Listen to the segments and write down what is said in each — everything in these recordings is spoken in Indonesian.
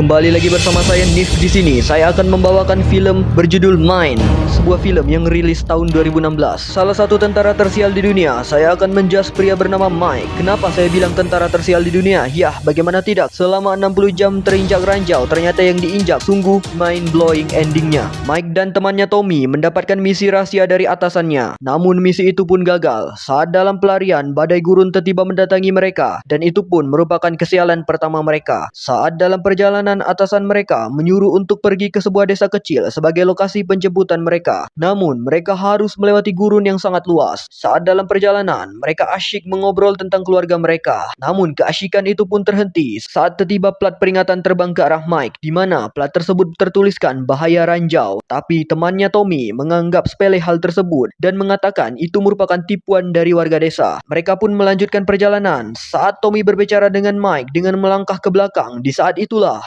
Kembali lagi bersama saya Nif di sini. Saya akan membawakan film berjudul Mine, sebuah film yang rilis tahun 2016. Salah satu tentara tersial di dunia. Saya akan menjas pria bernama Mike. Kenapa saya bilang tentara tersial di dunia? Yah, bagaimana tidak? Selama 60 jam terinjak ranjau, ternyata yang diinjak sungguh mind-blowing endingnya. Mike dan temannya Tommy mendapatkan misi rahasia dari atasannya. Namun misi itu pun gagal. Saat dalam pelarian, badai gurun tiba mendatangi mereka, dan itu pun merupakan kesialan pertama mereka. Saat dalam perjalanan, atasan mereka menyuruh untuk pergi ke sebuah desa kecil sebagai lokasi penjemputan mereka. Namun, mereka harus melewati gurun yang sangat luas. Saat dalam perjalanan, mereka asyik mengobrol tentang keluarga mereka. Namun, keasyikan itu pun terhenti saat tiba plat peringatan terbang ke arah Mike, di mana plat tersebut tertuliskan bahaya ranjau. Tapi temannya Tommy menganggap sepele hal tersebut dan mengatakan itu merupakan tipuan dari warga desa. Mereka pun melanjutkan perjalanan. Saat Tommy berbicara dengan Mike dengan melangkah ke belakang, di saat itulah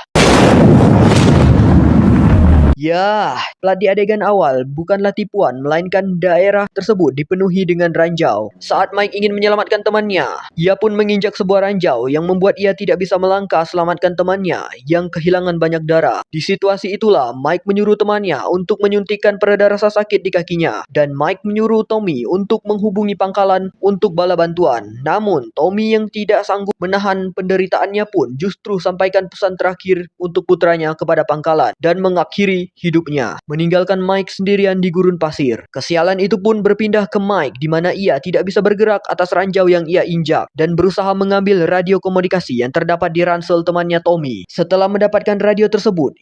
ya, plat di adegan awal bukanlah tipuan, melainkan daerah tersebut dipenuhi dengan ranjau. Saat Mike ingin menyelamatkan temannya, ia pun menginjak sebuah ranjau yang membuat ia tidak bisa melangkah selamatkan temannya yang kehilangan banyak darah. Di situasi itulah Mike menyuruh temannya untuk menyuntikkan pereda rasa sakit di kakinya, dan Mike menyuruh Tommy untuk menghubungi pangkalan untuk bala bantuan. Namun Tommy yang tidak sanggup menahan penderitaannya pun justru sampaikan pesan terakhir untuk putranya kepada pangkalan dan mengakhiri hidupnya, meninggalkan Mike sendirian di gurun pasir. Kesialan itu pun berpindah ke Mike, di mana ia tidak bisa bergerak atas ranjau yang ia injak dan berusaha mengambil radio komunikasi yang terdapat di ransel temannya Tommy. Setelah mendapatkan radio tersebut,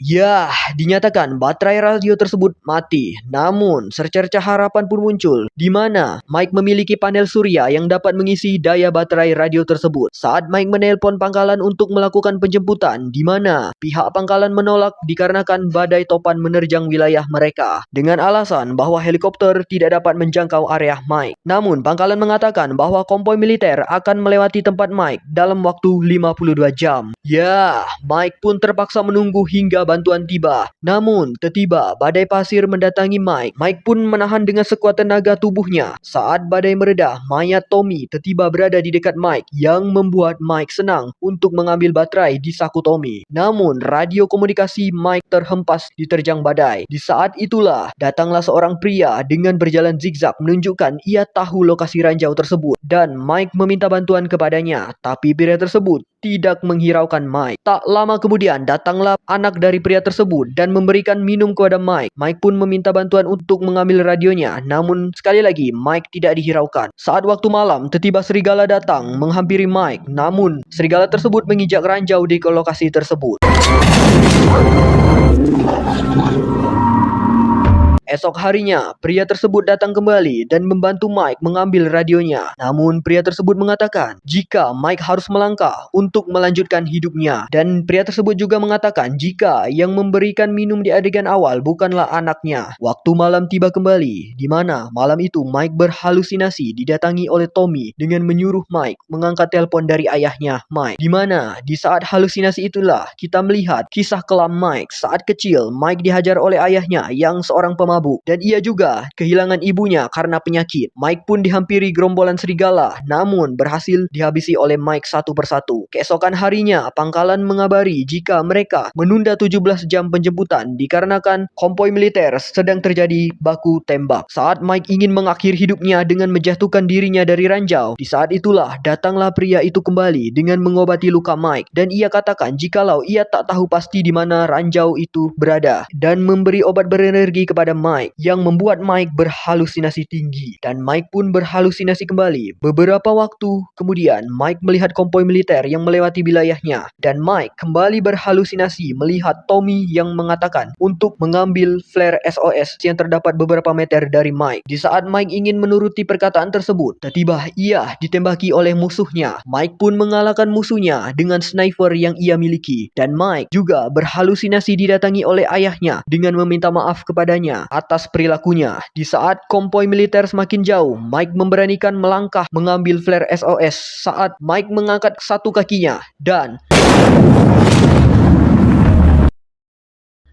dinyatakan baterai radio tersebut mati. Namun, secercah harapan pun muncul, di mana Mike memiliki panel surya yang dapat mengisi daya baterai radio tersebut. Saat Mike menelpon pangkalan untuk melakukan penjemputan, di mana pihak pangkalan menolak dikarenakan badai topan menerjang wilayah mereka dengan alasan bahwa helikopter tidak dapat menjangkau area Mike. Namun pangkalan mengatakan bahwa konvoi militer akan melewati tempat Mike dalam waktu 52 jam. Mike pun terpaksa menunggu hingga bantuan tiba. Namun tiba badai pasir mendatangi Mike. Mike pun menahan dengan sekuat tenaga tubuhnya. Saat badai meredah, mayat Tommy tiba berada di dekat Mike yang membuat Mike senang untuk mengambil baterai di saku Tommy. Namun radio komunikasi Mike terhempas diterjang badai. Di saat itulah datanglah seorang pria dengan berjalan zigzag menunjukkan ia tahu lokasi ranjau tersebut, dan Mike meminta bantuan kepadanya. Tapi pria tersebut tidak menghiraukan Mike. Tak lama kemudian datanglah anak dari pria tersebut dan memberikan minum kepada Mike. Mike pun meminta bantuan untuk mengambil radionya. Namun sekali lagi Mike tidak dihiraukan. Saat waktu malam tiba serigala datang menghampiri Mike. Namun serigala tersebut menginjak ranjau di lokasi tersebut. Esok harinya, pria tersebut datang kembali dan membantu Mike mengambil radionya. Namun pria tersebut mengatakan jika Mike harus melangkah untuk melanjutkan hidupnya. Dan pria tersebut juga mengatakan jika yang memberikan minum di adegan awal bukanlah anaknya. Waktu malam tiba kembali, di mana malam itu Mike berhalusinasi didatangi oleh Tommy dengan menyuruh Mike mengangkat telepon dari ayahnya Mike. Di mana di saat halusinasi itulah kita melihat kisah kelam Mike. Saat kecil, Mike dihajar oleh ayahnya yang seorang pemabuk, dan ia juga kehilangan ibunya karena penyakit. Mike pun dihampiri gerombolan serigala, namun berhasil dihabisi oleh Mike satu persatu. Keesokan harinya, pangkalan mengabari jika mereka menunda 17 jam penjemputan dikarenakan konvoi militer sedang terjadi baku tembak. Saat Mike ingin mengakhiri hidupnya dengan menjatuhkan dirinya dari ranjau, di saat itulah datanglah pria itu kembali dengan mengobati luka Mike, dan ia katakan jikalau ia tak tahu pasti di mana ranjau itu berada, dan memberi obat berenergi kepada Mike yang membuat Mike berhalusinasi tinggi, dan Mike pun berhalusinasi kembali. Beberapa waktu kemudian Mike melihat konvoi militer yang melewati wilayahnya, dan Mike kembali berhalusinasi melihat Tommy yang mengatakan untuk mengambil flare SOS yang terdapat beberapa meter dari Mike. Di saat Mike ingin menuruti perkataan tersebut, tiba-tiba ia ditembaki oleh musuhnya. Mike pun mengalahkan musuhnya dengan sniper yang ia miliki, dan Mike juga berhalusinasi didatangi oleh ayahnya dengan meminta maaf kepadanya atas perilakunya. Di saat konvoi militer semakin jauh, Mike memberanikan melangkah mengambil flare SOS saat Mike mengangkat satu kakinya, dan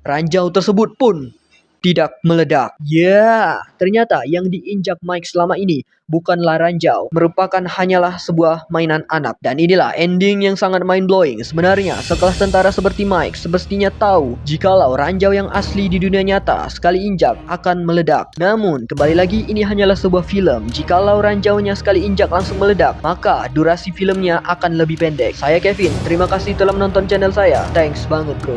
ranjau tersebut pun tidak meledak. Ya, ternyata yang diinjak Mike selama ini bukanlah ranjau, merupakan hanyalah sebuah mainan anak. Dan inilah ending yang sangat mind-blowing. Sebenarnya, sekelas tentara seperti Mike semestinya tahu jikalau ranjau yang asli di dunia nyata sekali injak akan meledak. Namun, kembali lagi ini hanyalah sebuah film. Jikalau ranjaunya sekali injak langsung meledak, maka durasi filmnya akan lebih pendek. Saya Kevin, terima kasih telah menonton channel saya. Thanks banget bro.